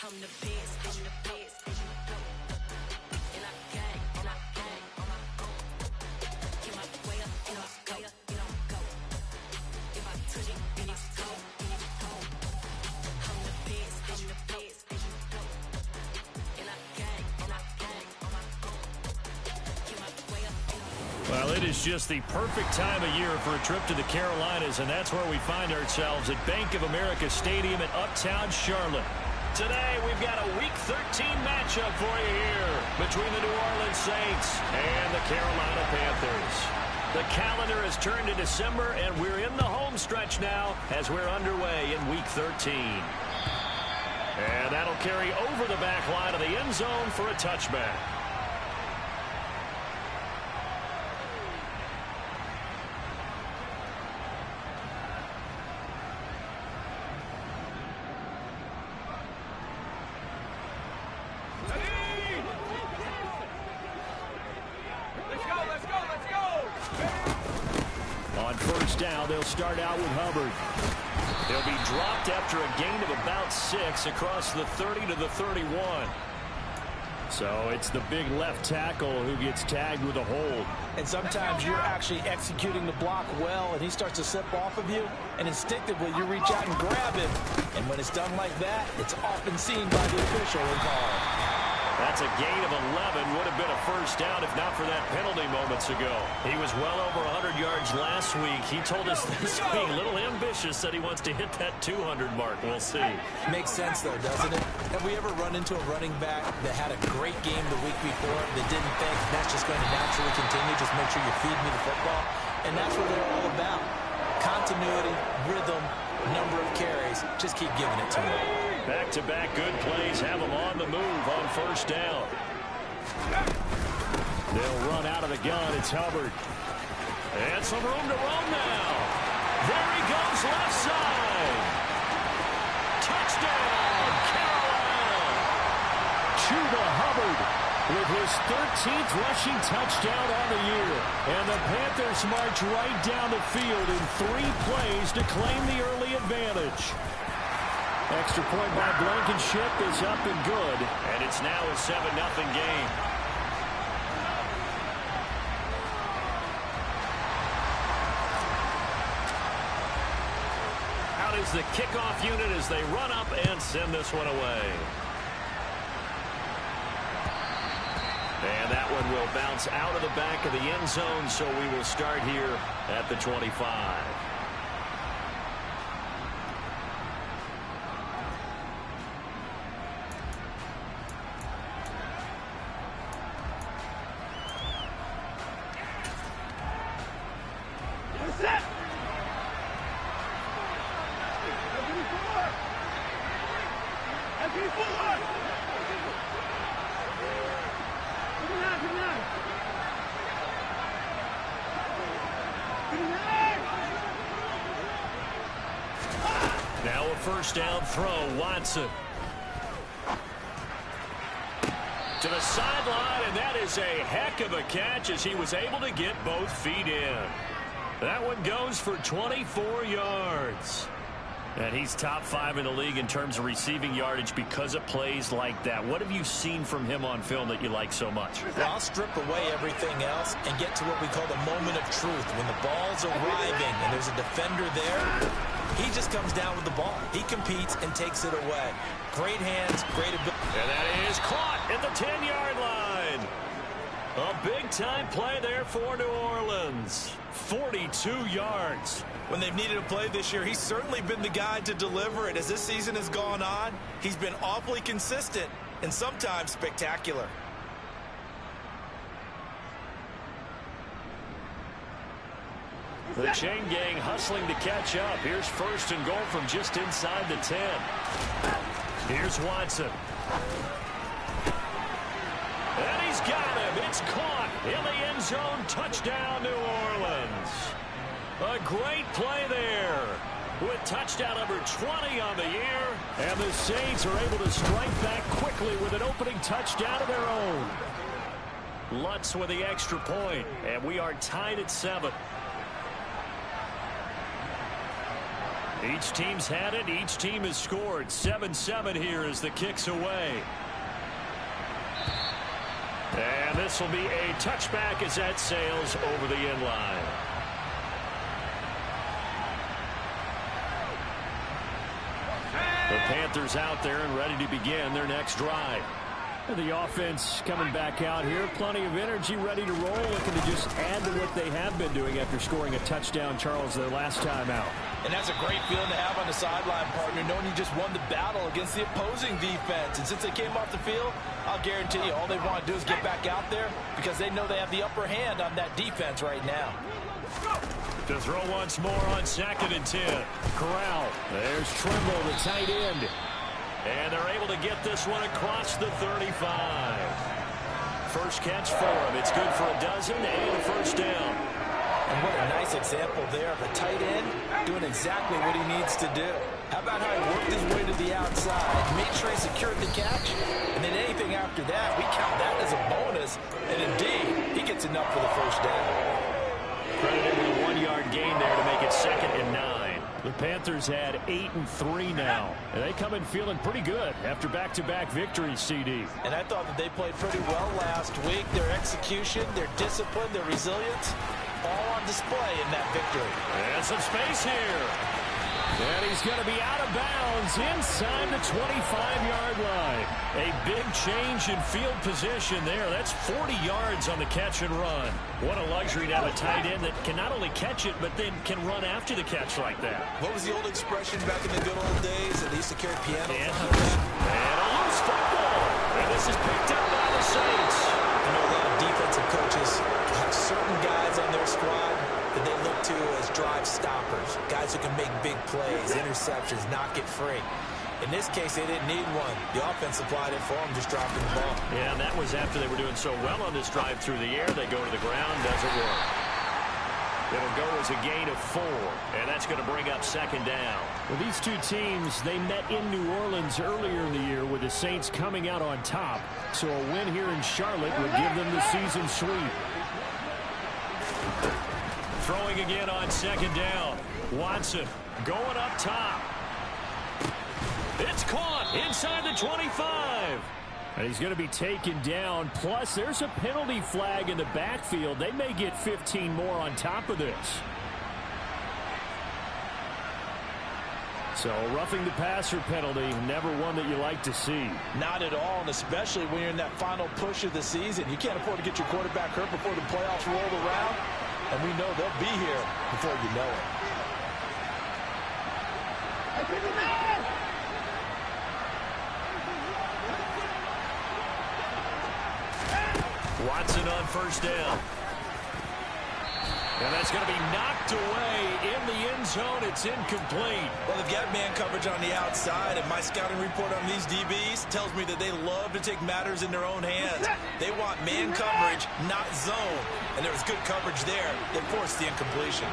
I'm the best, I'm the best, and I gang, on my own. Get my way up, and I go, go. If I touch it, then it's cold, I'm the best, and I gang, on my own. Get my way up, and I go. Well, it is just the perfect time of year for a trip to the Carolinas, and that's where we find ourselves at Bank of America Stadium in Uptown Charlotte. Today, we've got a Week 13 matchup for you here between the New Orleans Saints and the Carolina Panthers. The calendar has turned to December, and we're in the home stretch now as we're underway in Week 13. And that'll carry over the back line of the end zone for a touchback. Down, they'll start out with Hubbard. They'll be dropped after a gain of about 6 across the 30 to the 31. So it's the big left tackle who gets tagged with a hold. And sometimes you're actually executing the block well, and he starts to slip off of you, and instinctively you reach out and grab him. And when it's done like that, it's often seen by the official and called. That's a gain of 11. Would have been a first down if not for that penalty moments ago. He was well over 100 yards last week. He told us this week, a little ambitious, said he wants to hit that 200 mark. We'll see. Makes sense, though, doesn't it? Have we ever run into a running back that had a great game the week before that didn't think that's just going to naturally continue? Just make sure you feed me the football. And that's what they're all about. Continuity, rhythm, number of carries. Just keep giving it to them. Back-to-back good plays have them on the move on first down. They'll run out of the gun. It's Hubbard. And some room to run now. There he goes left side. Touchdown, Carolina. Chuba Hubbard with his 13th rushing touchdown on the year. And the Panthers march right down the field in 3 plays to claim the early advantage. Extra point by Blankenship is up and good. And it's now a 7-0 game. Out is the kickoff unit as they run up and send this one away. And that one will bounce out of the back of the end zone, so we will start here at the 25. Now a first down throw, Watson. To the sideline, and that is a heck of a catch as he was able to get both feet in. That one goes for 24 yards. And he's top 5 in the league in terms of receiving yardage because of plays like that. What have you seen from him on film that you like so much? Well, I'll strip away everything else and get to what we call the moment of truth. When the ball's arriving and there's a defender there, he just comes down with the ball. He competes and takes it away. Great hands, great ability. And that is caught at the 10-yard line. A big-time play there for New Orleans. 42 yards. When they've needed a play this year, he's certainly been the guy to deliver it. As this season has gone on, he's been awfully consistent and sometimes spectacular. The chain gang hustling to catch up. Here's first and goal from just inside the 10. Here's Watson. And he's got him. It's caught in the end zone. Touchdown, New Orleans. A great play there with touchdown number 20 on the year. And the Saints are able to strike back quickly with an opening touchdown of their own. Lutz with the extra point, and we are tied at 7. Each team's had it. Each team has scored. 7-7 here as the kick's away. And this will be a touchback as that sails over the end line. The Panthers out there and ready to begin their next drive. And the offense coming back out here. Plenty of energy, ready to roll, looking to just add to what they have been doing after scoring a touchdown, Charles, their last time out. And that's a great feeling to have on the sideline, partner, knowing you just won the battle against the opposing defense. And since they came off the field, I'll guarantee you all they want to do is get back out there because they know they have the upper hand on that defense right now. To throw once more on 2nd and 10. Corral. There's Trimble, the tight end. And they're able to get this one across the 35. First catch for him. It's good for a dozen and a first down. And what a nice example there of a tight end doing exactly what he needs to do. How about how he worked his way to the outside, made sure he secured the catch, and then anything after that, we count that as a bonus. And indeed, he gets enough for the first down. Credited with a 1-yard gain there to make it 2nd and 9. The Panthers had 8 and 3 now. And they come in feeling pretty good after back-to-back victories, CD. And I thought that they played pretty well last week. Their execution, their discipline, their resilience, all on display in that victory. And some space here. And he's going to be out of bounds inside the 25-yard line. A big change in field position there. That's 40 yards on the catch and run. What a luxury to have a tight end that can not only catch it, but then can run after the catch like that. What was the old expression back in the good old days that they used to carry piano? And a loose football. And this is picked up by the Saints. I know a lot of defensive coaches have certain guys on their squad that they look to as drive stoppers, guys who can make big plays, interceptions, knock it free. In this case, they didn't need one. The offense supplied it for them, just dropping the ball. Yeah, and that was after they were doing so well on this drive through the air. They go to the ground, doesn't work. It'll go as a gain of 4, and that's going to bring up 2nd down. Well, these two teams, they met in New Orleans earlier in the year with the Saints coming out on top. So a win here in Charlotte would give them the season sweep. Throwing again on 2nd down. Watson going up top. It's caught inside the 25. And he's going to be taken down. Plus, there's a penalty flag in the backfield. They may get 15 more on top of this. So, roughing the passer penalty, never one that you like to see. Not at all, and especially when you're in that final push of the season. You can't afford to get your quarterback hurt before the playoffs roll around. And we know they'll be here before you know it. Watson on first down. And that's going to be knocked away in the end zone. It's incomplete. Well, they've got man coverage on the outside, and my scouting report on these DBs tells me that they love to take matters in their own hands. They want man coverage, not zone. And there was good coverage there that forced the incompletion.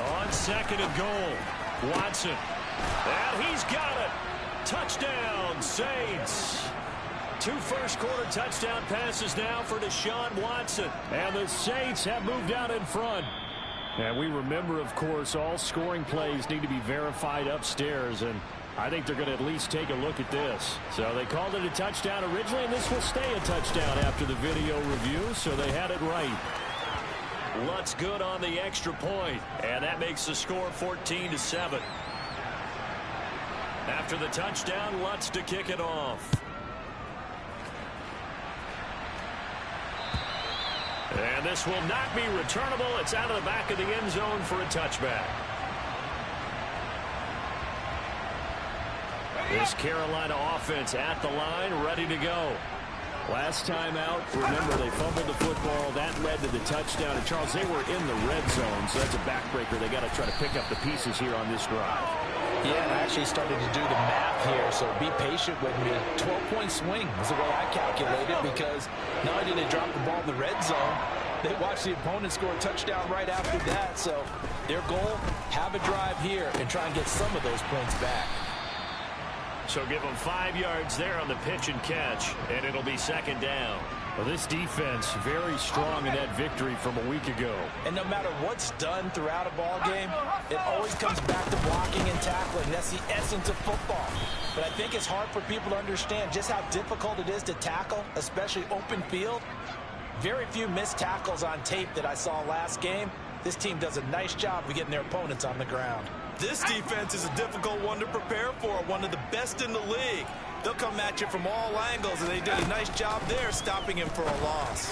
On 2nd and goal, Watson. And he's got it. Touchdown, Saints. 2 first-quarter touchdown passes now for Deshaun Watson. And the Saints have moved out in front. And we remember, of course, all scoring plays need to be verified upstairs. And I think they're going to at least take a look at this. So they called it a touchdown originally, and this will stay a touchdown after the video review. So they had it right. Lutz good on the extra point. And that makes the score 14-7. After the touchdown, Lutz to kick it off. And this will not be returnable. It's out of the back of the end zone for a touchback. This Carolina offense at the line, ready to go. Last time out, remember, they fumbled the football. That led to the touchdown. And, Charles, they were in the red zone, so that's a backbreaker. They got to try to pick up the pieces here on this drive. Yeah, and I actually started to do the math here, so be patient with me. 12-point swing is the way I calculate it, because not only did they drop the ball in the red zone, they watched the opponent score a touchdown right after that. So their goal, have a drive here and try and get some of those points back. So give them 5 yards there on the pitch and catch, and it'll be second down. Well, this defense very strong in that victory from a week ago. And no matter what's done throughout a ball game, it always comes back to blocking and tackling. That's the essence of football. But I think it's hard for people to understand just how difficult it is to tackle, especially open field. Very few missed tackles on tape that I saw last game. This team does a nice job of getting their opponents on the ground. This defense is a difficult one to prepare for, one of the best in the league. They'll come at you from all angles, and they did a nice job there stopping him for a loss.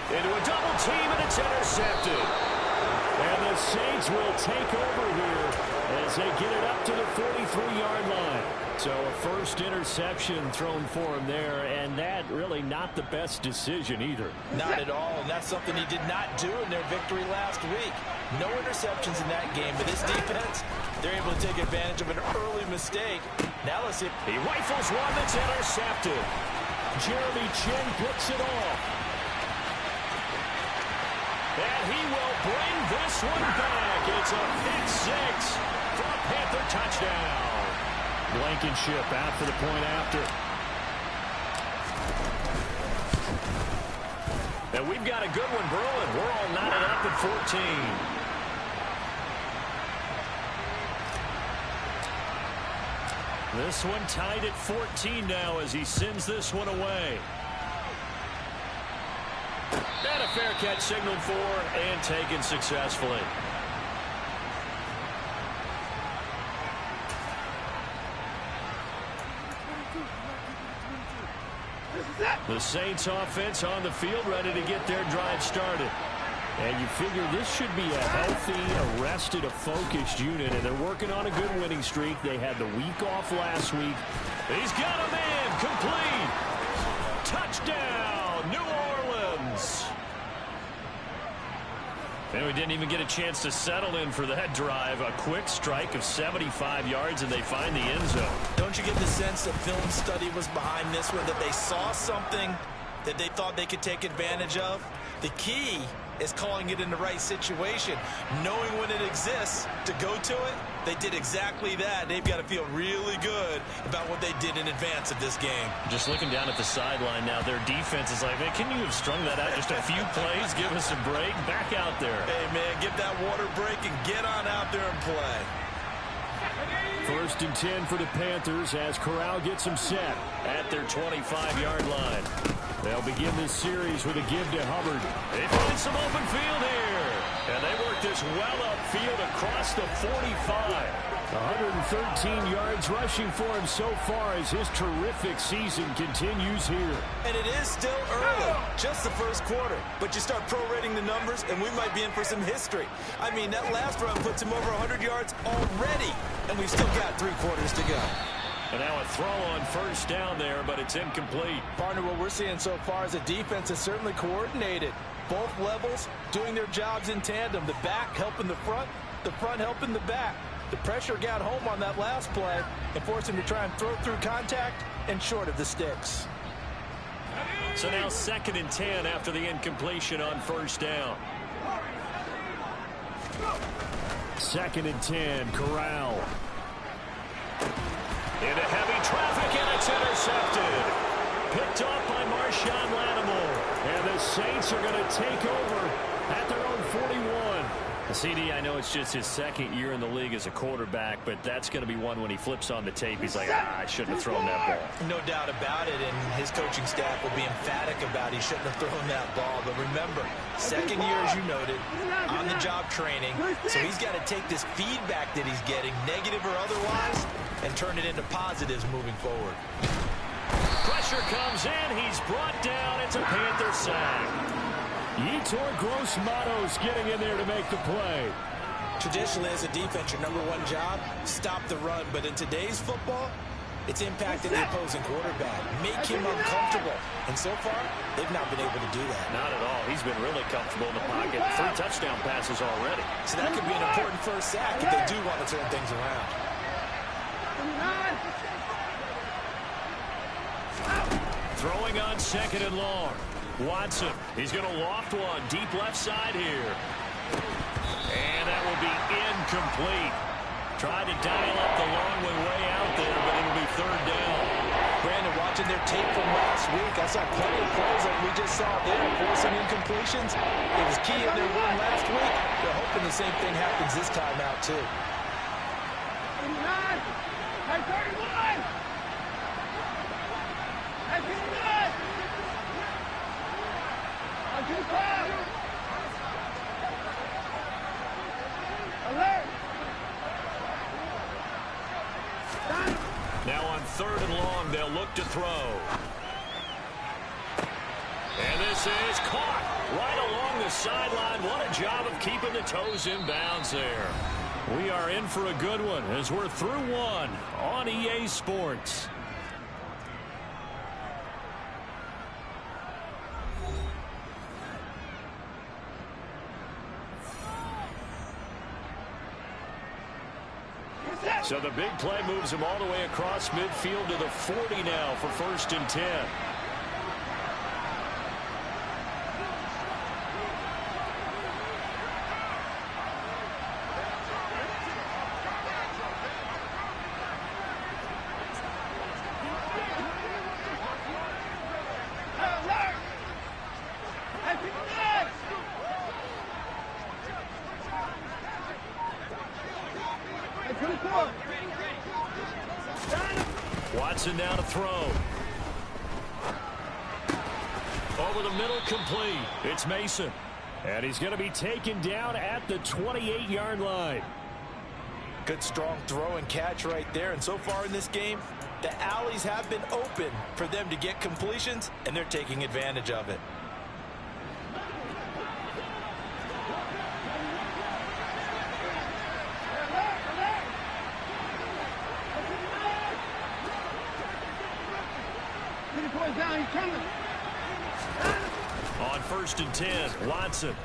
Into a double team, and it's intercepted. And the Saints will take over here as they get it up to the 43-yard line. So a first interception thrown for him there, and that really not the best decision either. Not at all, and that's something he did not do in their victory last week. No interceptions in that game, but this defense, they're able to take advantage of an early mistake. Now let's see. He rifles one that's intercepted. Jeremy Chin picks it off. And he will bring this one back. It's a pick six for a Panther touchdown. Blankenship out for the point after. And we've got a good one brewing. We're all knotted up at 14. This one tied at 14 now as he sends this one away. And a fair catch signaled for and taken successfully. The Saints offense on the field ready to get their drive started. And you figure this should be a healthy, arrested, a focused unit, and they're working on a good winning streak. They had the week off last week. He's got a man, complete. Touchdown, New Orleans. And we didn't even get a chance to settle in for that drive. A quick strike of 75 yards, and they find the end zone. Don't you get the sense that film study was behind this one, that they saw something that they thought they could take advantage of? The key is calling it in the right situation, knowing when it exists to go to it. They did exactly that. They've got to feel really good about what they did in advance of this game. Just looking down at the sideline now, their defense is like, man, can you have strung that out just a few plays? Give us a break. Back out there. Hey, man, get that water break and get on out there and play. First and 10 for the Panthers as Corral gets them set at their 25-yard line. They'll begin this series with a give to Hubbard. They find some open field here. And they work this well upfield across the 45. 113 yards rushing for him so far as his terrific season continues here. And it is still early, just the first quarter. But you start prorating the numbers, and we might be in for some history. I mean, that last run puts him over 100 yards already, and we've still got 3 quarters to go. And now a throw on first down there, but it's incomplete. Partner, what we're seeing so far is the defense is certainly coordinated. Both levels doing their jobs in tandem. The back helping the front helping the back. The pressure got home on that last play and forced him to try and throw through contact and short of the sticks. So now 2nd and 10 after the incompletion on first down. 2nd and 10, Corral. Into heavy traffic, and it's intercepted. Picked off by Marshawn Lattimore. And the Saints are going to take over at their own 41. CD, I know it's just his 2nd year in the league as a quarterback, but that's going to be one when he flips on the tape. He's like, I shouldn't have thrown that ball. No doubt about it, and his coaching staff will be emphatic about he shouldn't have thrown that ball. But remember, 2nd year, as you noted, on-the-job training. So he's got to take this feedback that he's getting, negative or otherwise, and turn it into positives moving forward. Pressure comes in. He's brought down. It's a Panther sack. Yetur Gross-Matos getting in there to make the play. Traditionally, as a defense, your #1 job, stop the run. But in today's football, it's impacted the opposing quarterback. Make him uncomfortable. And so far, they've not been able to do that. Not at all. He's been really comfortable in the pocket. 3 touchdown passes already. So that could be an important first sack if they do want to turn things around. Throwing on 2nd and long. Watson, he's going to loft one deep left side here. And that will be incomplete. Tried to dial up the long way out there, but it'll be third down. Brandon, watching their tape from last week, I saw plenty of plays like we just saw there, forcing incompletions. It was key in their win last week. They're hoping the same thing happens this time out, too. Now on third and long, they'll look to throw. And this is caught right along the sideline. What a job of keeping the toes in bounds there. We are in for a good one as we're through one on EA Sports. So the big play moves him all the way across midfield to the 40 now for 1st and 10. Watson now to throw. Over the middle, complete. It's Mason. And he's going to be taken down at the 28-yard line. Good, strong throw and catch right there. And so far in this game, the alleys have been open for them to get completions, and they're taking advantage of it. On 1st and 10, Watson.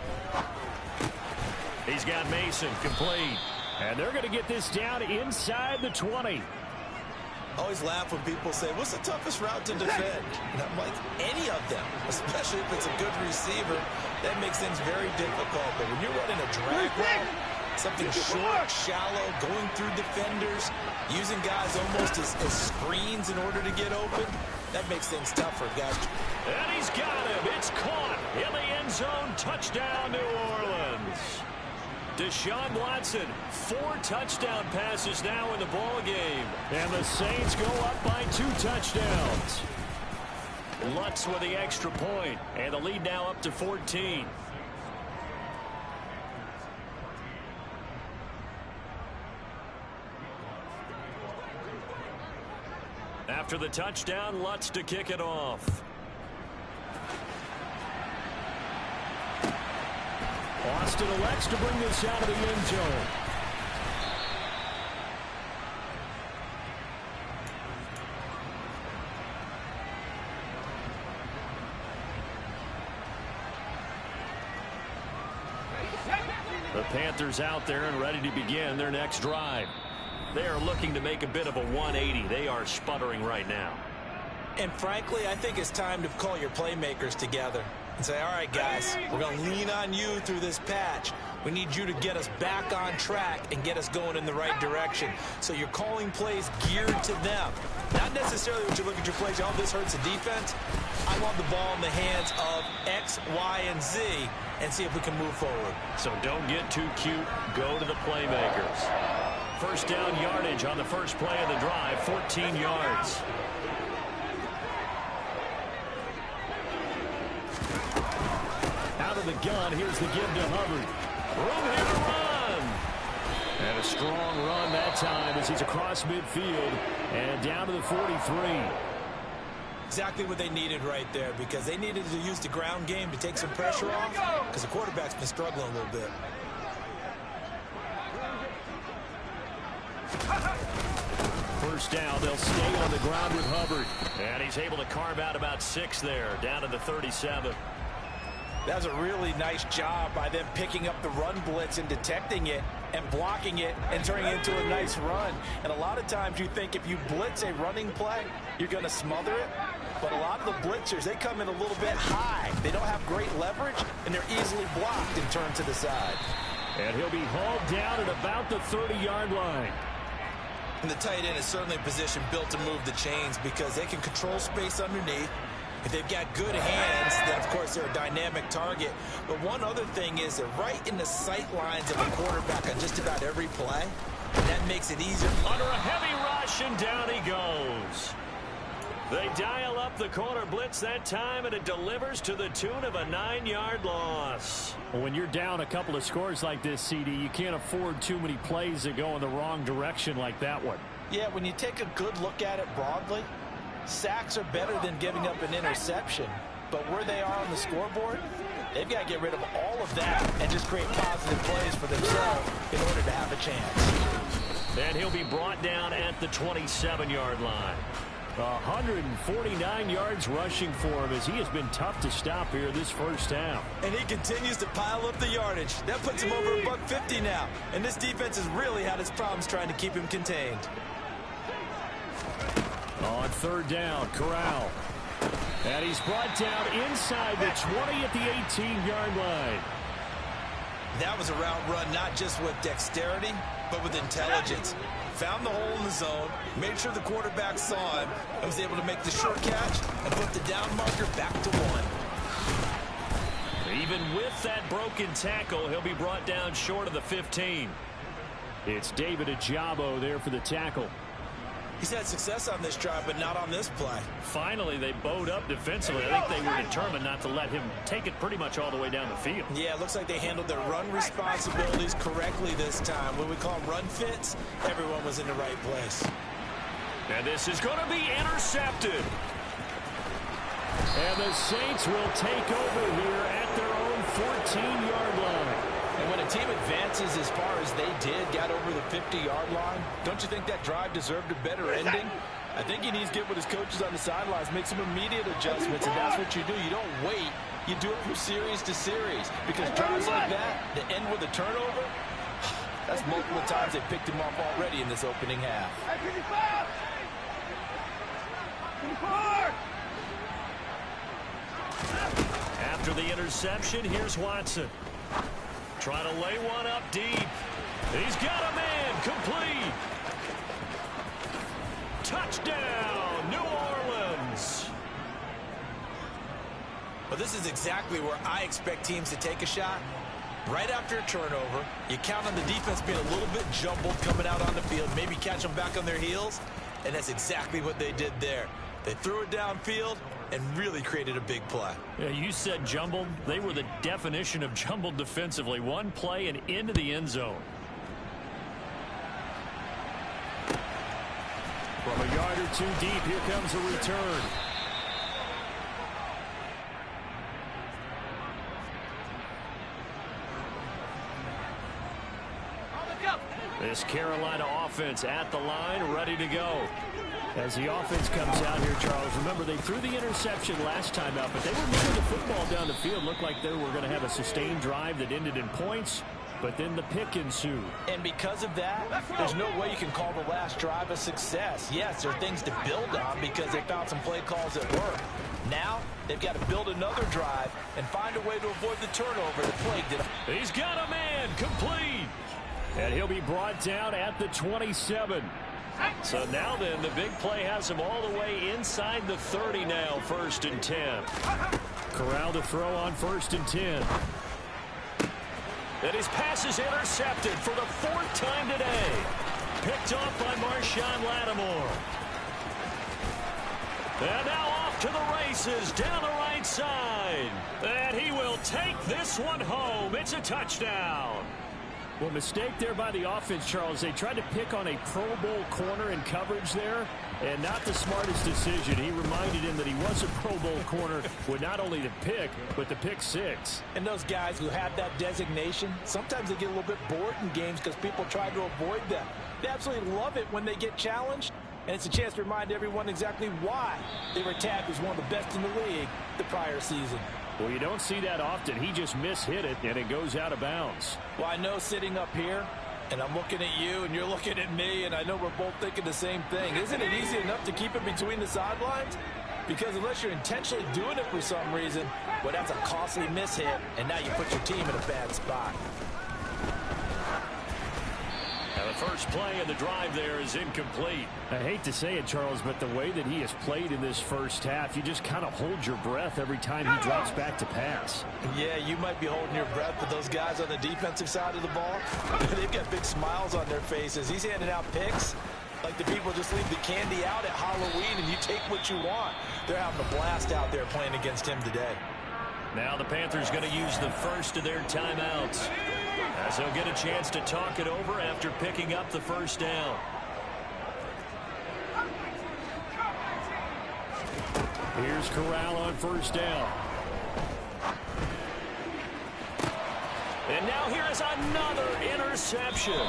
He's got Mason complete. And they're going to get this down inside the 20. I always laugh when people say, what's the toughest route to defend? And I'm like, any of them, especially if it's a good receiver, that makes things very difficult. But when you're running a drag route, something short, shallow, going through defenders, using guys almost as screens in order to get open, that makes things tougher, guys. And he's got him. It's caught in the end zone. Touchdown, New Orleans. Deshaun Watson, 4 touchdown passes now in the ball game. And the Saints go up by 2 touchdowns. Lutz with the extra point, and the lead now up to 14. After the touchdown, Lutz to kick it off. Austin elects to bring this out of the end zone. The Panthers out there and ready to begin their next drive. They are looking to make a bit of a 180. They are sputtering right now. And frankly, I think it's time to call your playmakers together and say, all right, guys, we're going to lean on you through this patch. We need you to get us back on track and get us going in the right direction. So you're calling plays geared to them. Not necessarily what you look at your plays, oh, this hurts the defense. I want the ball in the hands of X, Y, and Z and see if we can move forward. So don't get too cute. Go to the playmakers. First down yardage on the first play of the drive, 14 yards. Out of the gun, here's the give to Hubbard. Room here to run. And a strong run that time as he's across midfield and down to the 43. Exactly what they needed right there, because they needed to use the ground game to take some pressure off, because the quarterback's been struggling a little bit. First down, they'll stay on the ground with Hubbard. And he's able to carve out about 6 there, down to the 37. That was a really nice job by them picking up the run blitz and detecting it and blocking it and turning it into a nice run. And a lot of times you think if you blitz a running play, you're going to smother it. But a lot of the blitzers, they come in a little bit high. They don't have great leverage, and they're easily blocked and turned to the side. And he'll be hauled down at about the 30-yard line. And the tight end is certainly a position built to move the chains because they can control space underneath. If they've got good hands, then, of course, they're a dynamic target. But one other thing is they're right in the sight lines of a quarterback on just about every play. And that makes it easier. Under a heavy rush, and down he goes. They dial up the corner blitz that time, and it delivers to the tune of a 9-yard loss. Well, when you're down a couple of scores like this, CD, you can't afford too many plays that go in the wrong direction like that one. Yeah, when you take a good look at it broadly, sacks are better than giving up an interception. But where they are on the scoreboard, they've got to get rid of all of that and just create positive plays for themselves in order to have a chance. And he'll be brought down at the 27-yard line. 149 yards rushing for him as he has been tough to stop here this first half. And he continues to pile up the yardage. That puts him over $150 now. And this defense has really had its problems trying to keep him contained. On third down, Corral. And he's brought down inside the 20 at the 18-yard line. That was a route run not just with dexterity, but with intelligence. Found the hole in the zone, made sure the quarterback saw him, and was able to make the short catch and put the down marker back to 1. Even with that broken tackle, he'll be brought down short of the 15. It's David Ajabo there for the tackle. He's had success on this drive, but not on this play. Finally, they bowed up defensively. I think they were determined not to let him take it pretty much all the way down the field. Yeah, it looks like they handled their run responsibilities correctly this time. When we call them run fits, everyone was in the right place. And this is going to be intercepted. And the Saints will take over here at their own 14-yard line. And when a team advances as far as they did, got over the 50-yard line, don't you think that drive deserved a better ending? I think he needs to get with his coaches on the sidelines, make some immediate adjustments, and that's what you do. You don't wait. You do it from series to series because drives like that end with a turnover, that's multiple times they picked him off already in this opening half. After the interception, here's Watson. Trying to lay one up deep. He's got a man. Complete. Touchdown, New Orleans. Well, this is exactly where I expect teams to take a shot. Right after a turnover, you count on the defense being a little bit jumbled coming out on the field, maybe catch them back on their heels, and that's exactly what they did there. They threw it downfield and really created a big play. Yeah, you said jumbled. They were the definition of jumbled defensively. One play and into the end zone. From a yard or two deep, here comes a return. This Carolina offense at the line, ready to go. As the offense comes out here, Charles, remember they threw the interception last time out, but they were moving the football down the field. Looked like they were going to have a sustained drive that ended in points, but then the pick ensued. And because of that, there's no way you can call the last drive a success. Yes, there are things to build on because they found some play calls that work. Now, they've got to build another drive and find a way to avoid the turnover that plagued it. He's got a man, complete. And he'll be brought down at the 27. So now then, the big play has him all the way inside the 30 now, 1st and 10. Corral to throw on 1st and 10. And his pass is intercepted for the 4th time today. Picked off by Marshawn Lattimore. And now off to the races down the right side. And he will take this one home. It's a touchdown. Well, mistake there by the offense, Charles. They tried to pick on a Pro Bowl corner in coverage there, and not the smartest decision. He reminded him that he was a Pro Bowl corner with not only the pick, but the pick six. And those guys who have that designation, sometimes they get a little bit bored in games because people try to avoid them. They absolutely love it when they get challenged, and it's a chance to remind everyone exactly why they were tagged as one of the best in the league the prior season. Well, you don't see that often. He just mishit it, and it goes out of bounds. Well, I know sitting up here, and I'm looking at you, and you're looking at me, and I know we're both thinking the same thing. Isn't it easy enough to keep it between the sidelines? Because unless you're intentionally doing it for some reason, well, that's a costly mishit, and now you put your team in a bad spot. First play of the drive there is incomplete. I hate to say it, Charles, but the way that he has played in this first half, you just kind of hold your breath every time he drops back to pass. Yeah, you might be holding your breath, but those guys on the defensive side of the ball, they've got big smiles on their faces. He's handing out picks like the people just leave the candy out at Halloween and you take what you want. They're having a blast out there playing against him today. Now the Panthers going to use the first of their timeouts, as they'll get a chance to talk it over after picking up the first down. Here's Corral on first down. And now here is another interception.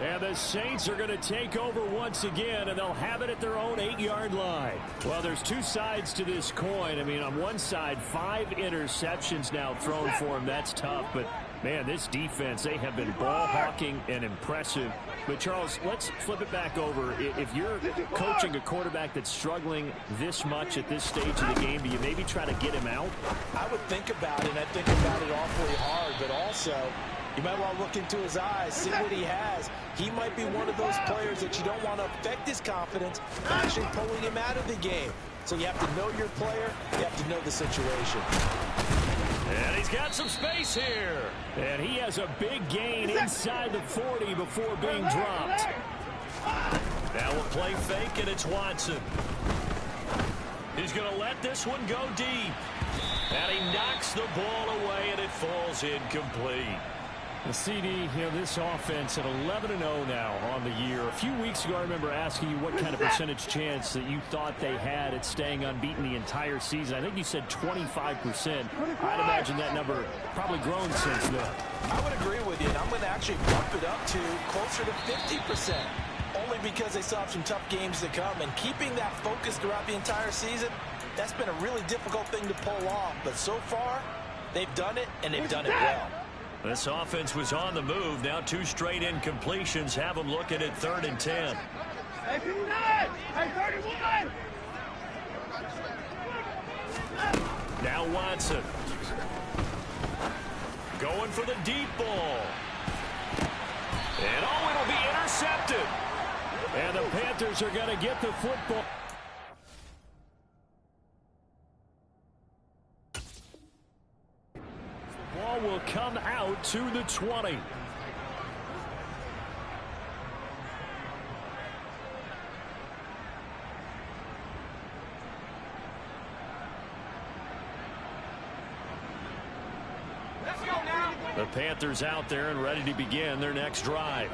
And the Saints are going to take over once again, and they'll have it at their own 8-yard line. Well, there's two sides to this coin. I mean, on one side, 5 interceptions now thrown for him. That's tough. But, man, this defense, they have been ball hawking and impressive. But, Charles, let's flip it back over. If you're coaching a quarterback that's struggling this much at this stage of the game, do you maybe try to get him out? I would think about it, and I think about it awfully hard, but also you might want to look into his eyes, see what he has. He might be one of those players that you don't want to affect his confidence by actually pulling him out of the game. So you have to know your player. You have to know the situation. And he's got some space here. And he has a big gain inside the 40 before being dropped. Now we'll play fake, and it's Watson. He's going to let this one go deep. And he knocks the ball away, and it falls incomplete. The CD, this offense at 11-0 now on the year. A few weeks ago, I remember asking you what kind of percentage chance that you thought they had at staying unbeaten the entire season. I think you said 25%. I'd imagine that number probably grown since then. I would agree with you, and I'm going to actually bump it up to closer to 50%. Only because they still have some tough games to come. And keeping that focus throughout the entire season, that's been a really difficult thing to pull off. But so far, they've done it, and they've done it well. This offense was on the move. Now 2 straight incompletions have them looking at 3rd and 10. Now Watson. Going for the deep ball. And it'll be intercepted. And the Panthers are going to get the football. Ball will come out to the 20. Let's go now. The Panthers out there and ready to begin their next drive.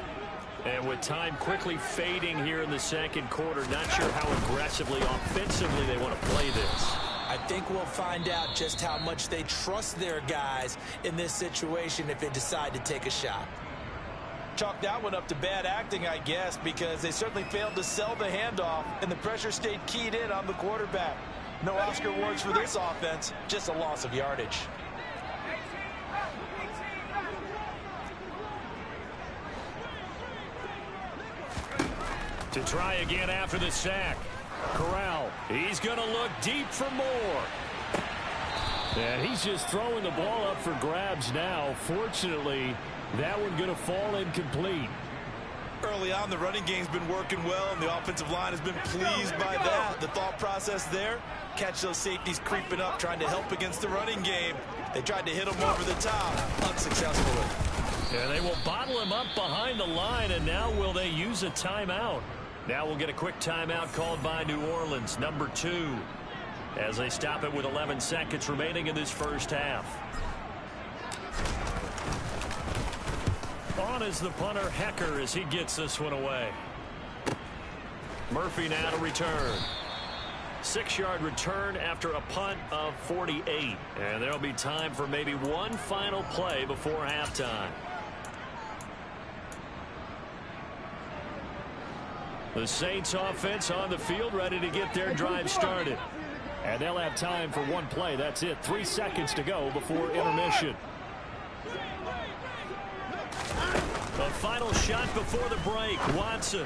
And with time quickly fading here in the second quarter, not sure how aggressively, offensively they want to play this. I think we'll find out just how much they trust their guys in this situation if they decide to take a shot. Chalk that one up to bad acting, I guess, because they certainly failed to sell the handoff, and the pressure stayed keyed in on the quarterback. No Oscar awards for this offense, just a loss of yardage. To try again after the sack. Corral, he's going to look deep for more. And he's just throwing the ball up for grabs now. Fortunately, that one going to fall incomplete. Early on, the running game's been working well, and the offensive line has been pleased by that. The thought process there, catch those safeties creeping up, trying to help against the running game. They tried to hit him over the top, unsuccessfully. And they will bottle him up behind the line, and now will they use a timeout? Now we'll get a quick timeout called by New Orleans, number 2, as they stop it with 11 seconds remaining in this first half. On is the punter, Hecker, as he gets this one away. Murphy now to return. 6-yard return after a punt of 48. And there'll be time for maybe one final play before halftime. The Saints offense on the field, ready to get their drive started. And they'll have time for one play. That's it. 3 seconds to go before intermission. The final shot before the break. Watson.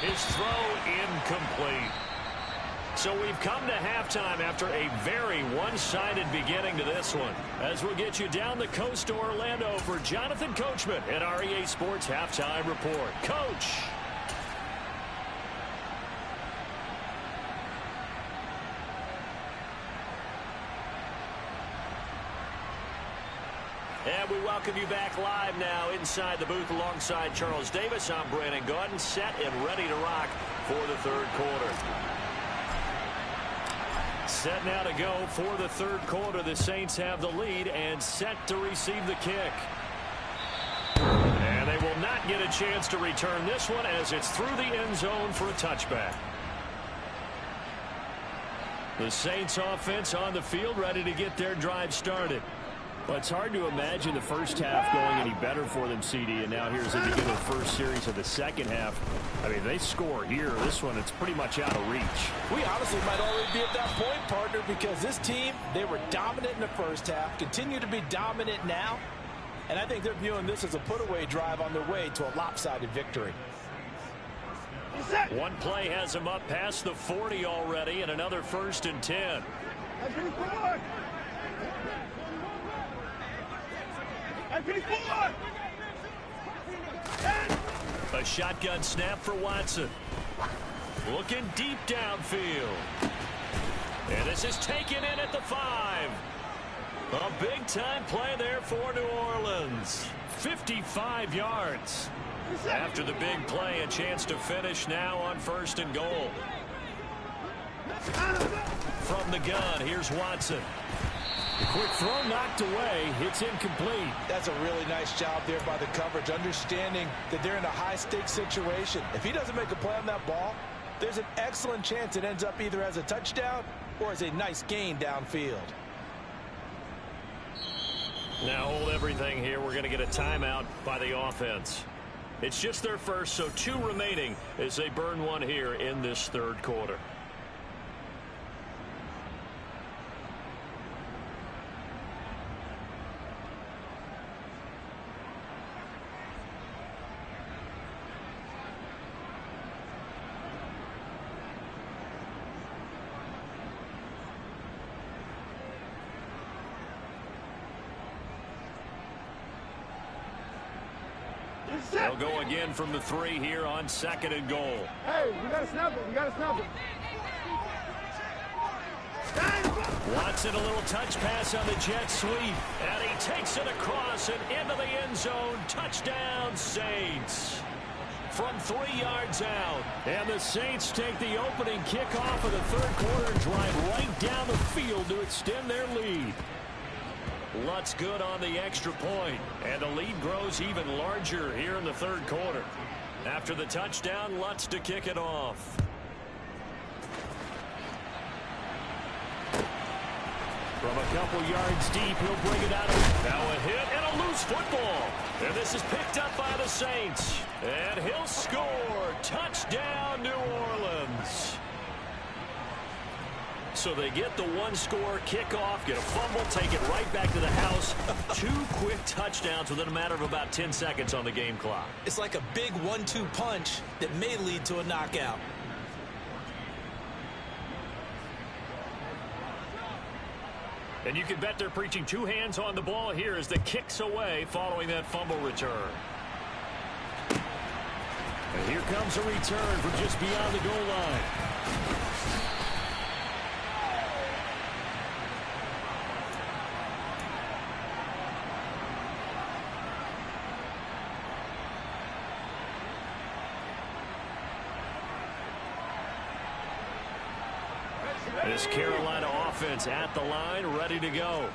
His throw incomplete. So we've come to halftime after a very one-sided beginning to this one. As we'll get you down the coast to Orlando for Jonathan Coachman at our EA Sports Halftime Report. Coach. And we welcome you back live now inside the booth alongside Charles Davis. I'm Brandon Gaudin, set and ready to rock for the third quarter. Set now to go for the third quarter. The Saints have the lead and set to receive the kick. And they will not get a chance to return this one as it's through the end zone for a touchback. The Saints offense on the field ready to get their drive started. Well, it's hard to imagine the first half going any better for them, CD, and now here's the beginning of the first series of the second half. I mean, they score here. This one, it's pretty much out of reach. We honestly might already be at that point, partner, because this team, they were dominant in the first half, continue to be dominant now, and I think they're viewing this as a put-away drive on their way to a lopsided victory. One play has them up past the 40 already, and another 1st and 10. A shotgun snap for Watson. Looking deep downfield. And this is taken in at the 5. A big-time play there for New Orleans. 55 yards. After the big play, a chance to finish now on 1st and goal. From the gun, here's Watson. Quick throw knocked away. It's incomplete. That's a really nice job there by the coverage, understanding that they're in a high-stakes situation. If he doesn't make a play on that ball, there's an excellent chance it ends up either as a touchdown or as a nice gain downfield. Now hold everything here. We're going to get a timeout by the offense. It's just their first, so 2 remaining as they burn one here in this third quarter. They'll go again from the 3 here on 2nd and goal. Hey, we got to snap it. We got to snap it. Watson, a little touch pass on the jet sweep. And he takes it across and into the end zone. Touchdown, Saints. From 3 yards out. And the Saints take the opening kickoff of the third quarter and drive right down the field to extend their lead. Lutz good on the extra point, and the lead grows even larger here in the third quarter. After the touchdown, Lutz to kick it off. From a couple yards deep, he'll bring it out. Now a hit and a loose football. And this is picked up by the Saints. And he'll score. Touchdown, New Orleans. So they get the 1-score kickoff, get a fumble, take it right back to the house. 2 quick touchdowns within a matter of about 10 seconds on the game clock. It's like a big 1-2 punch that may lead to a knockout. And you can bet they're preaching 2 hands on the ball here as the kick's away following that fumble return. And here comes a return from just beyond the goal line. This Carolina offense at the line, ready to go.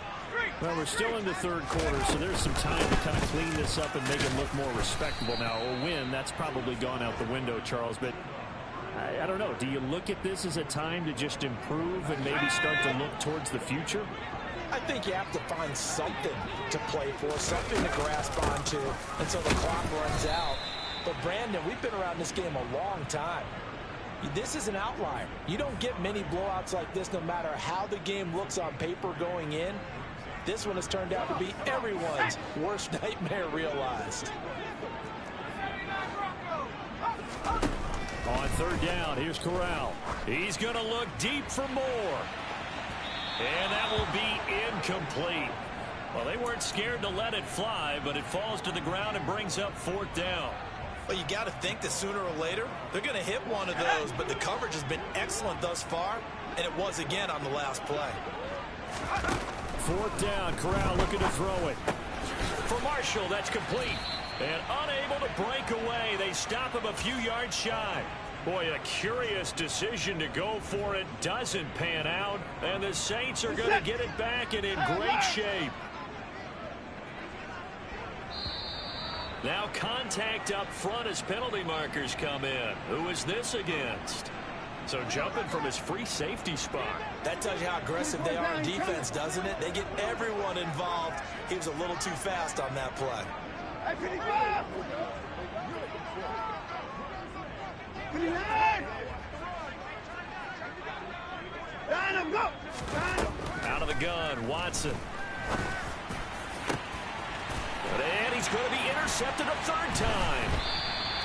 Well, we're still in the third quarter, so there's some time to kind of clean this up and make it look more respectable. Now, a win, that's probably gone out the window, Charles, but I don't know. Do you look at this as a time to just improve and maybe start to look towards the future? I think you have to find something to play for, something to grasp onto until the clock runs out. But, Brandon, we've been around this game a long time. This is an outlier. You don't get many blowouts like this no matter how the game looks on paper going in. This one has turned out to be everyone's worst nightmare realized. On third down, here's Corral. He's going to look deep for more. And that will be incomplete. Well, they weren't scared to let it fly, but it falls to the ground and brings up 4th down. Well, you got to think that sooner or later they're going to hit one of those, but the coverage has been excellent thus far, and it was again on the last play. 4th down, Corral looking to throw it. For Marshall, that's complete. And unable to break away, they stop him a few yards shy. Boy, a curious decision to go for it. Doesn't pan out, and the Saints are going to get it back and in great shape. Now contact up front as penalty markers come in. Who is this against? So jumping from his free safety spot. That tells you how aggressive they are on defense, doesn't it? They get everyone involved. He was a little too fast on that play. Out of the gun, Watson. And he's going to be intercepted a 3rd time.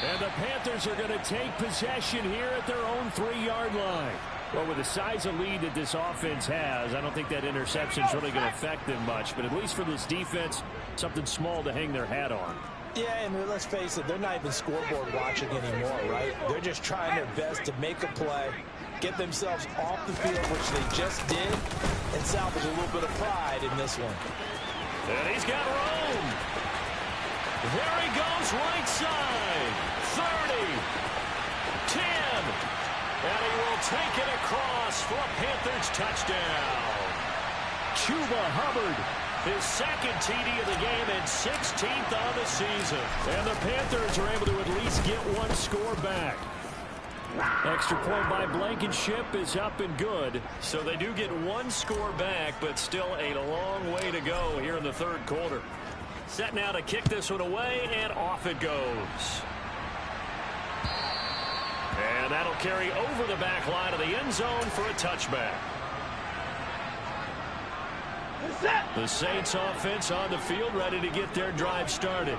And the Panthers are going to take possession here at their own 3-yard line. Well, with the size of lead that this offense has, I don't think that interception is really going to affect them much. But at least for this defense, something small to hang their hat on. Yeah, and let's face it, they're not even scoreboard watching anymore, right? They're just trying their best to make a play, get themselves off the field, which they just did, and salvage a little bit of pride in this one. And he's got room. There he goes, right side. 30. 10. And he will take it across for a Panthers touchdown. Chuba Hubbard, his 2nd TD of the game and 16th on the season. And the Panthers are able to at least get 1 score back. Extra point by Blankenship is up and good. So they do get 1 score back, but still a long way to go here in the 3rd quarter. Set now to kick this one away, and off it goes. And that'll carry over the back line of the end zone for a touchback. The Saints offense on the field, ready to get their drive started.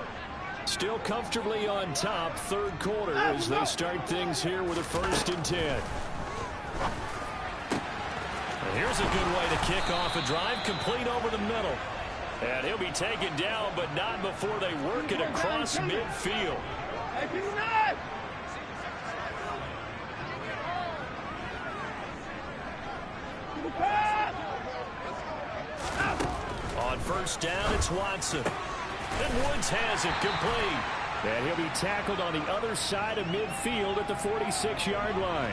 Still comfortably on top, 3rd quarter as they start things here with a 1st and 10. And here's a good way to kick off a drive, complete over the middle. And he'll be taken down, but not before they work it across midfield. On 1st down, it's Watson. And Woods has it complete. And he'll be tackled on the other side of midfield at the 46-yard line.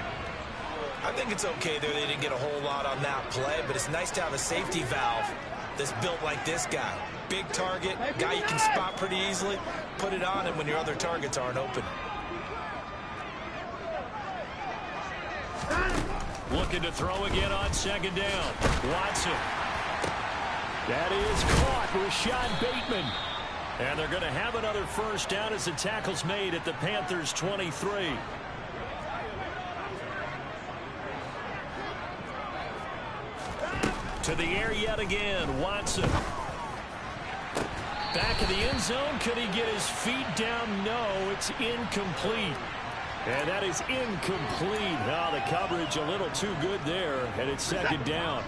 I think it's okay there. They didn't get a whole lot on that play, but it's nice to have a safety valve that's built like this guy. Big target, guy you can spot pretty easily. Put it on him when your other targets aren't open. Looking to throw again on 2nd down. Watson. That is caught. Rashad Bateman. And they're going to have another 1st down as the tackle's made at the Panthers' 23. To the air yet again, Watson. Back of the end zone. Could he get his feet down? No, it's incomplete. And that is incomplete. Now the coverage a little too good there, and it's 2nd down.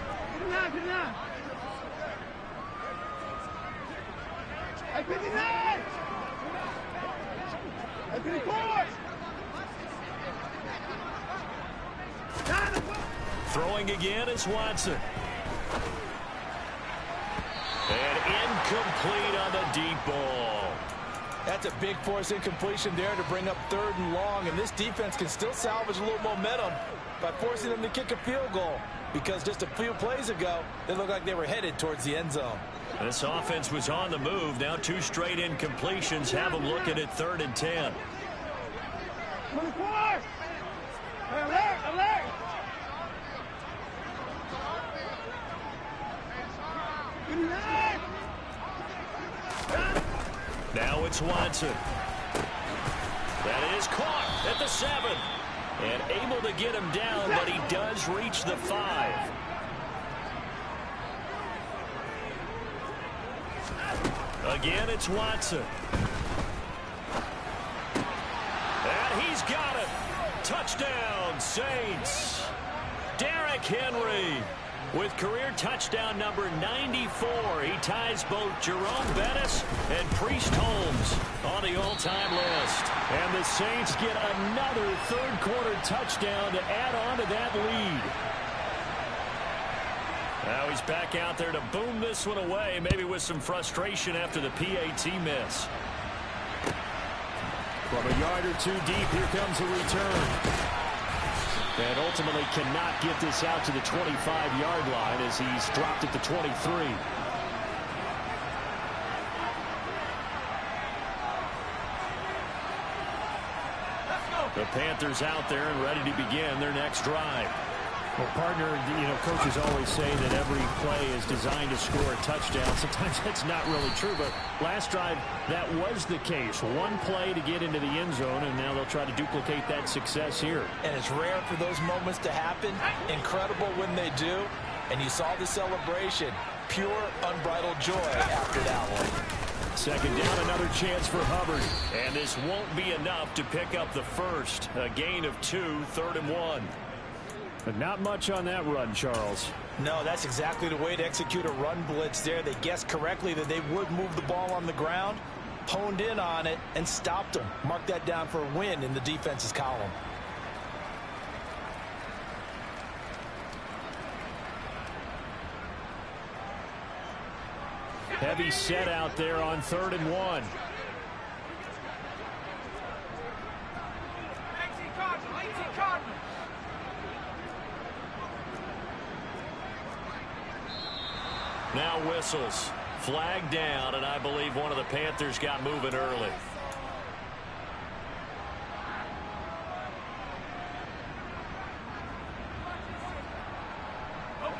Throwing again is Watson. And incomplete on the deep ball. That's a big force incompletion there to bring up 3rd and long, and this defense can still salvage a little momentum by forcing them to kick a field goal, because just a few plays ago, they looked like they were headed towards the end zone. This offense was on the move. Now 2 straight incompletions have them looking at 3rd and 10. Now it's Watson. That is caught at the 7. And able to get him down, but he does reach the 5. Again, it's Watson. And he's got it. Touchdown, Saints. Derrick Henry with career touchdown number 94. He ties both Jerome Bettis and Priest Holmes on the all-time list. And the Saints get another third-quarter touchdown to add on to that lead. Now he's back out there to boom this one away, maybe with some frustration after the PAT miss. From a yard or two deep, here comes a return. And ultimately cannot get this out to the 25-yard line as he's dropped at the 23. The Panthers out there and ready to begin their next drive. Well, partner, coaches always say that every play is designed to score a touchdown. Sometimes that's not really true, but last drive, that was the case. One play to get into the end zone, and now they'll try to duplicate that success here. And it's rare for those moments to happen. Incredible when they do. And you saw the celebration. Pure, unbridled joy after that one. Second down, another chance for Hubbard. And this won't be enough to pick up the first. A gain of 2, 3rd and 1. But not much on that run, Charles. No, that's exactly the way to execute a run blitz there. They guessed correctly that they would move the ball on the ground, honed in on it, and stopped them. Mark that down for a win in the defense's column. Heavy set out there on 3rd and 1. Now whistles. Flag down, and I believe one of the Panthers got moving early.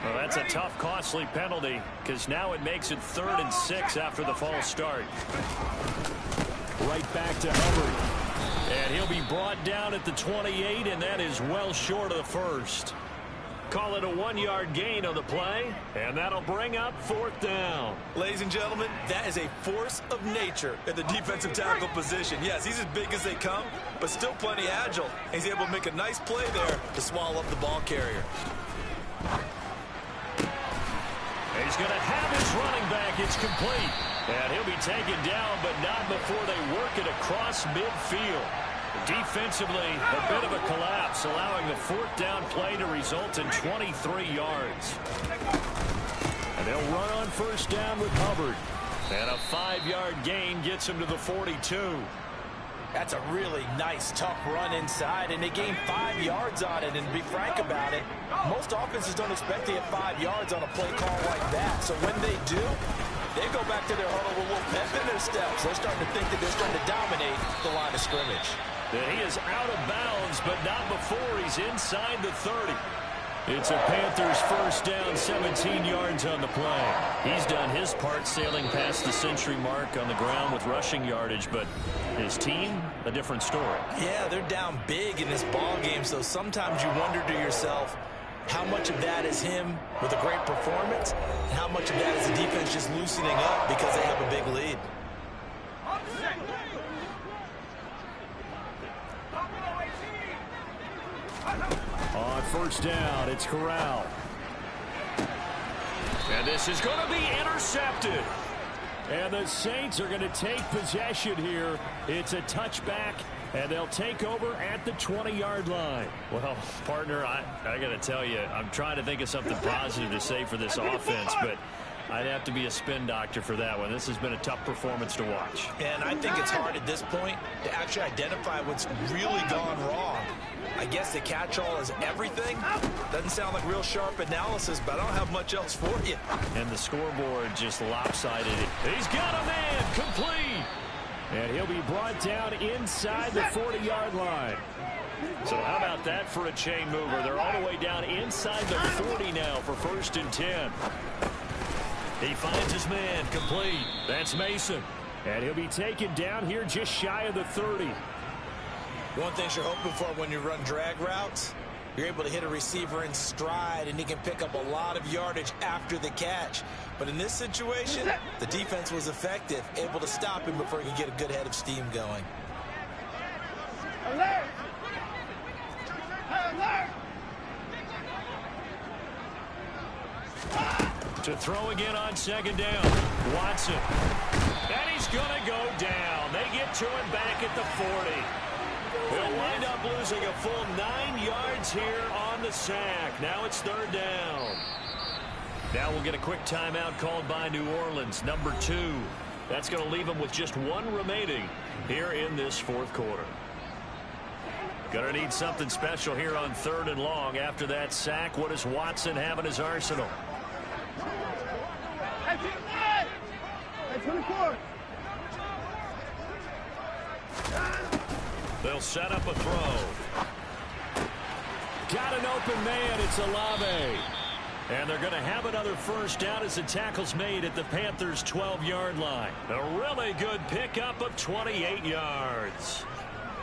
Well, that's a tough, costly penalty because now it makes it 3rd and 6 after the false start. Right back to Hubbard. And he'll be brought down at the 28, and that is well short of the first. Call it a 1-yard gain on the play, and that'll bring up 4th down. Ladies and gentlemen, that is a force of nature at the defensive tackle position. Yes, he's as big as they come, but still plenty agile. He's able to make a nice play there to swallow up the ball carrier. He's going to have his running back. It's complete. And he'll be taken down, but not before they work it across midfield. Defensively, a bit of a collapse, allowing the 4th down play to result in 23 yards. And they'll run on 1st down with Hubbard. And a 5-yard gain gets him to the 42. That's a really nice, tough run inside, and they gained 5 yards on it. And to be frank about it, most offenses don't expect to get 5 yards on a play call like that. So when they do, they go back to their huddle with a little pep in their steps. They're starting to think that they're starting to dominate the line of scrimmage. He is out of bounds, but not before he's inside the 30. It's a Panthers 1st down, 17 yards on the play. He's done his part sailing past the century mark on the ground with rushing yardage, but his team, a different story. Yeah, they're down big in this ball game, so sometimes you wonder to yourself how much of that is him with a great performance and how much of that is the defense just loosening up because they have a big lead. On 1st down, it's Corral. And this is going to be intercepted. And the Saints are going to take possession here. It's a touchback, and they'll take over at the 20-yard line. Well, partner, I got to tell you, I'm trying to think of something positive to say for this offense, but I'd have to be a spin doctor for that one. This has been a tough performance to watch. And I think it's hard at this point to actually identify what's really gone wrong. I guess the catch-all is everything. Doesn't sound like real sharp analysis, but I don't have much else for you. And the scoreboard just lopsided it. He's got a man complete. And he'll be brought down inside the 40-yard line. So how about that for a chain mover? They're all the way down inside the 40 now for 1st and 10. He finds his man complete. That's Mason. And he'll be taken down here just shy of the 30. One thing you're hoping for when you run drag routes, you're able to hit a receiver in stride, and he can pick up a lot of yardage after the catch. But in this situation, the defense was effective, able to stop him before he could get a good head of steam going. Alert! Alert! To throw again on second down. Watson. And he's going to go down. They get to him back at the 40. He'll wind up losing a full 9 yards here on the sack. Now it's third down. Now we'll get a quick timeout called by New Orleans, number 2. That's going to leave them with just 1 remaining here in this fourth quarter. Going to need something special here on third and long after that sack. What does Watson have in his arsenal? They'll set up a throw. Got an open man. It's Olave. And they're going to have another first down as the tackle's made at the Panthers' 12-yard line. A really good pickup of 28 yards.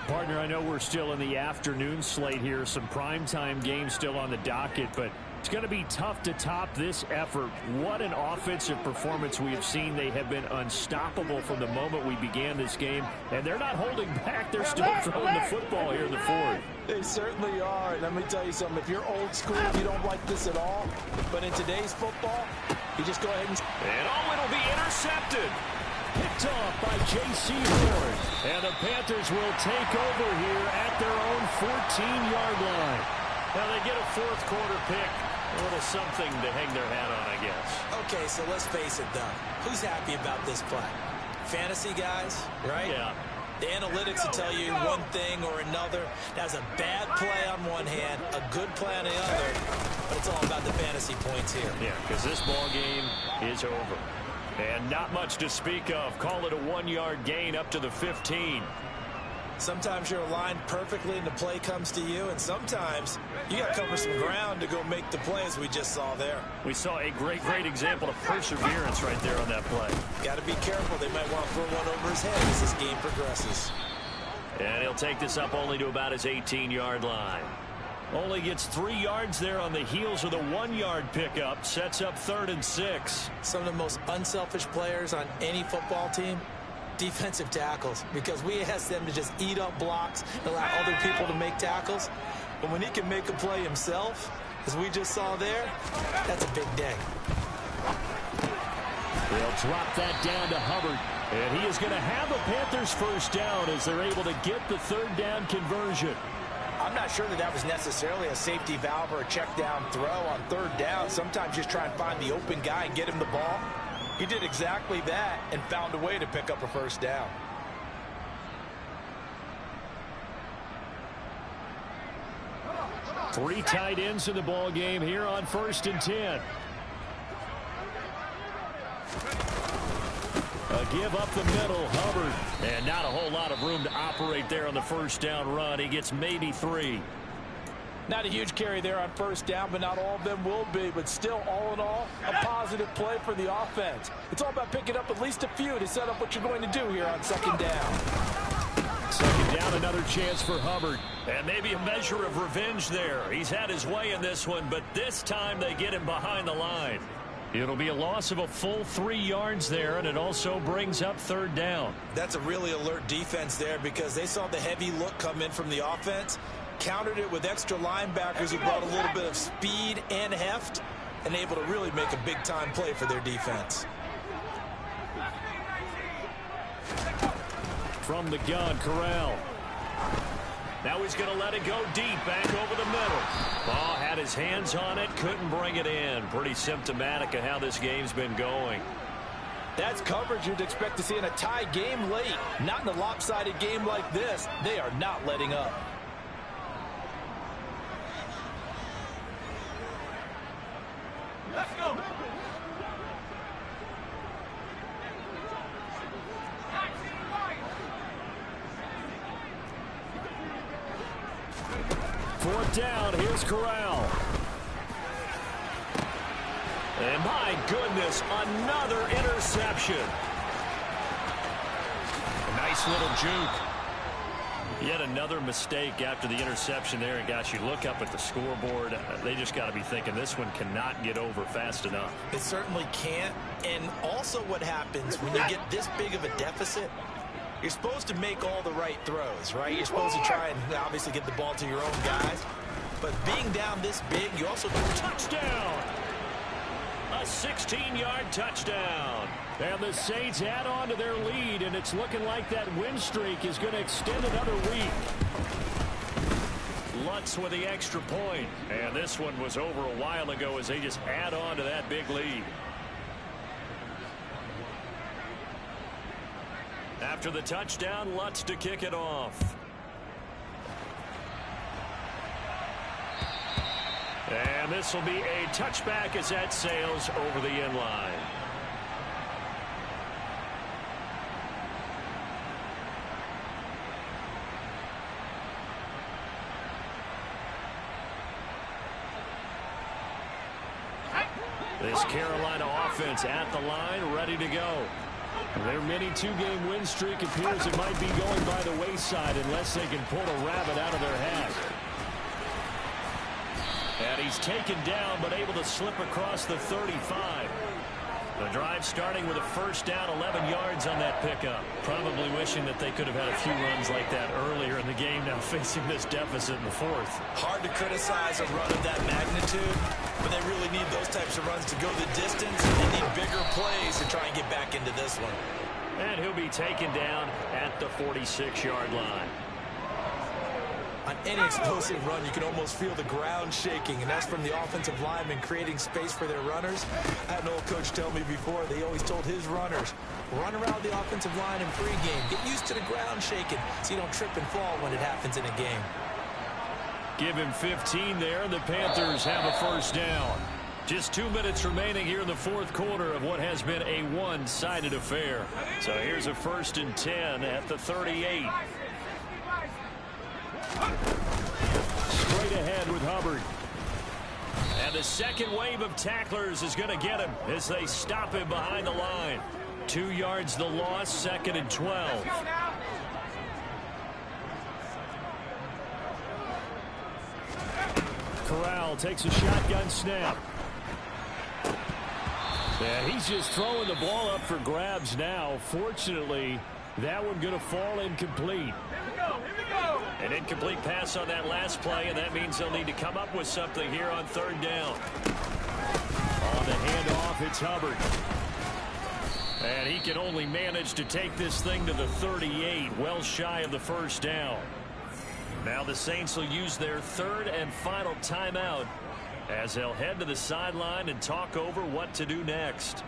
Partner, I know we're still in the afternoon slate here. Some primetime games still on the docket, but it's going to be tough to top this effort. What an offensive performance we have seen. They have been unstoppable from the moment we began this game, and they're not holding back. They're still throwing the football here in the fourth. They certainly are. And let me tell you something. If you're old school, you don't like this at all. But in today's football, you just go ahead and... it'll be intercepted. Picked off by J.C. Horn. And the Panthers will take over here at their own 14-yard line. Now they get a fourth quarter pick. A little something to hang their hat on, I guess. Okay, so let's face it, though. Who's happy about this play? Fantasy guys, right? Yeah. The analytics will tell you one thing or another. That's a bad play on one hand, a good play on the other, but it's all about the fantasy points here. Yeah, because this ball game is over. And not much to speak of. Call it a 1-yard gain up to the 15. Sometimes you're aligned perfectly and the play comes to you, and sometimes you got to cover some ground to go make the play, as we just saw there. We saw a great example of perseverance right there on that play. Got to be careful. They might want to throw one over his head as this game progresses. And he'll take this up only to about his 18-yard line. Only gets 3 yards there on the heels of the 1-yard pickup. Sets up 3rd and 6. Some of the most unselfish players on any football team, defensive tackles, because we ask them to just eat up blocks and allow other people to make tackles. But when he can make a play himself, as we just saw there, that's a big day. They'll drop that down to Hubbard. And he is going to have the Panthers first down as they're able to get the 3rd down conversion. I'm not sure that was necessarily a safety valve or a check down throw on 3rd down. Sometimes just try and find the open guy and get him the ball. He did exactly that and found a way to pick up a first down. Three tight ends in the ball game here on 1st and 10. A give up the middle, Hubbard. And not a whole lot of room to operate there on the first down run. He gets maybe 3. Not a huge carry there on 1st down, but not all of them will be. But still, all in all, a positive play for the offense. It's all about picking up at least a few to set up what you're going to do here on 2nd down. 2nd down, another chance for Hubbard. And maybe a measure of revenge there. He's had his way in this one, but this time they get him behind the line. It'll be a loss of a full 3 yards there, and it also brings up 3rd down. That's a really alert defense there because they saw the heavy look come in from the offense, countered it with extra linebackers who brought a little bit of speed and heft, and able to really make a big-time play for their defense. From the gun, Corral. Now he's going to let it go deep, back over the middle. Ball had his hands on it, couldn't bring it in. Pretty symptomatic of how this game's been going. That's coverage you'd expect to see in a tie game late. Not in a lopsided game like this. They are not letting up. Let's go. Fourth down, here's Corral. And my goodness, another interception. A nice little juke. Yet another mistake after the interception there. And gosh, you look up at the scoreboard, they just got to be thinking this one cannot get over fast enough. It certainly can't. And also what happens when you get this big of a deficit, you're supposed to make all the right throws, right? You're supposed to try and obviously get the ball to your own guys. But being down this big, you also... Touchdown! A 16-yard touchdown. And the Saints add on to their lead, and it's looking like that win streak is going to extend another week. Lutz with the extra point. And this one was over a while ago as they just add on to that big lead. After the touchdown, Lutz to kick it off. And this will be a touchback as that sails over the end line. This Carolina offense at the line, ready to go. Their mini two-game win streak appears it might be going by the wayside unless they can pull a rabbit out of their hat. And he's taken down but able to slip across the 35. The drive starting with a first down, 11 yards on that pickup. Probably wishing that they could have had a few runs like that earlier in the game, now facing this deficit in the fourth. Hard to criticize a run of that magnitude, but they really need those types of runs to go the distance. They need bigger plays to try and get back into this one. And he'll be taken down at the 46-yard line. On any explosive run, you can almost feel the ground shaking, and that's from the offensive linemen creating space for their runners. I had an old coach tell me before, they always told his runners, run around the offensive line in pregame. Get used to the ground shaking so you don't trip and fall when it happens in a game. Give him 15 there, and the Panthers have a first down. Just 2 minutes remaining here in the fourth quarter of what has been a one-sided affair. So here's a 1st and 10 at the 38. Straight ahead with Hubbard. And the second wave of tacklers is going to get him as they stop him behind the line. 2 yards the loss, 2nd and 12. Corral takes a shotgun snap. And he's just throwing the ball up for grabs now. Fortunately, that one going to fall incomplete. An incomplete pass on that last play, and that means they'll need to come up with something here on 3rd down. On the handoff, it's Hubbard. And he can only manage to take this thing to the 38, well shy of the first down. Now the Saints will use their 3rd and final timeout as they'll head to the sideline and talk over what to do next.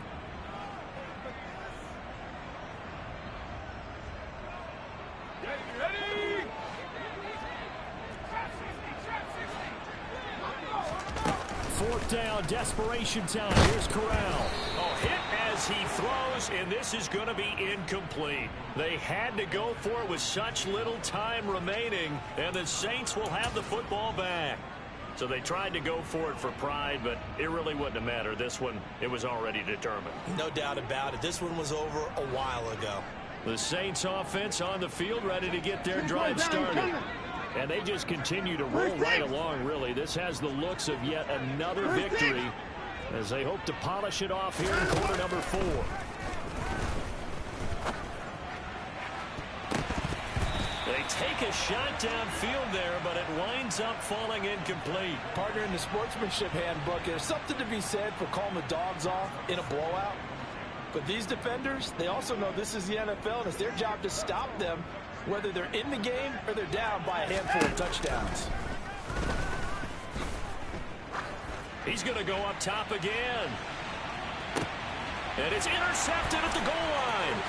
Fourth down, desperation time. Here's Corral. Oh, hit as he throws, and this is going to be incomplete. They had to go for it with such little time remaining, and the Saints will have the football back. So they tried to go for it for pride, but it really wouldn't have mattered. This one, it was already determined. No doubt about it. This one was over a while ago. The Saints offense on the field, ready to get their drive started. And they just continue to roll right along, really. This has the looks of yet another victory as they hope to polish it off here in quarter number 4. They take a shot downfield there, but it winds up falling incomplete. Partner, in the sportsmanship handbook, there's something to be said for calling the dogs off in a blowout. But these defenders, they also know this is the NFL, and it's their job to stop them, whether they're in the game or they're down by a handful of touchdowns. He's going to go up top again. And it's intercepted at the goal line.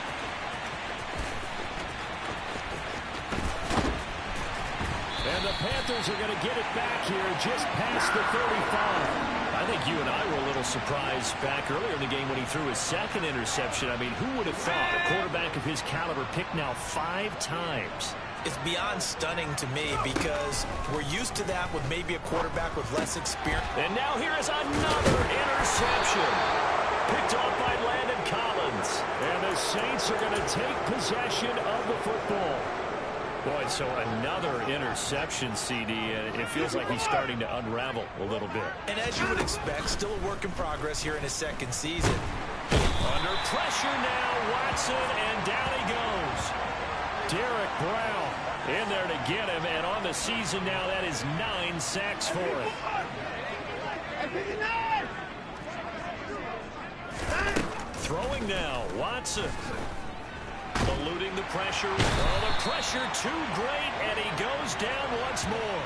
And the Panthers are going to get it back here just past the 35. I think you and I were a little surprised back earlier in the game when he threw his 2nd interception. I mean, who would have thought a quarterback of his caliber picked now 5 times? It's beyond stunning to me because we're used to that with maybe a quarterback with less experience. And now here is another interception. Picked off by Landon Collins. And the Saints are going to take possession of the football. Boy, so another interception, CD, and it feels like he's starting to unravel a little bit. And as you would expect, still a work in progress here in his 2nd season. Under pressure now, Watson, and down he goes. Derek Brown in there to get him, and on the season now, that is 9 sacks for him. Throwing now, Watson. Eluding the pressure. Oh, the pressure too great, and he goes down once more.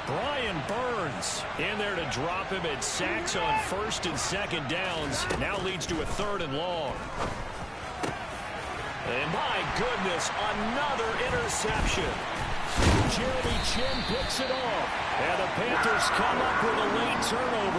Brian Burns in there to drop him at sacks on first and second downs. Now leads to a 3rd and long. And my goodness, another interception. Jeremy Chin picks it off. And the Panthers come up with a late turnover.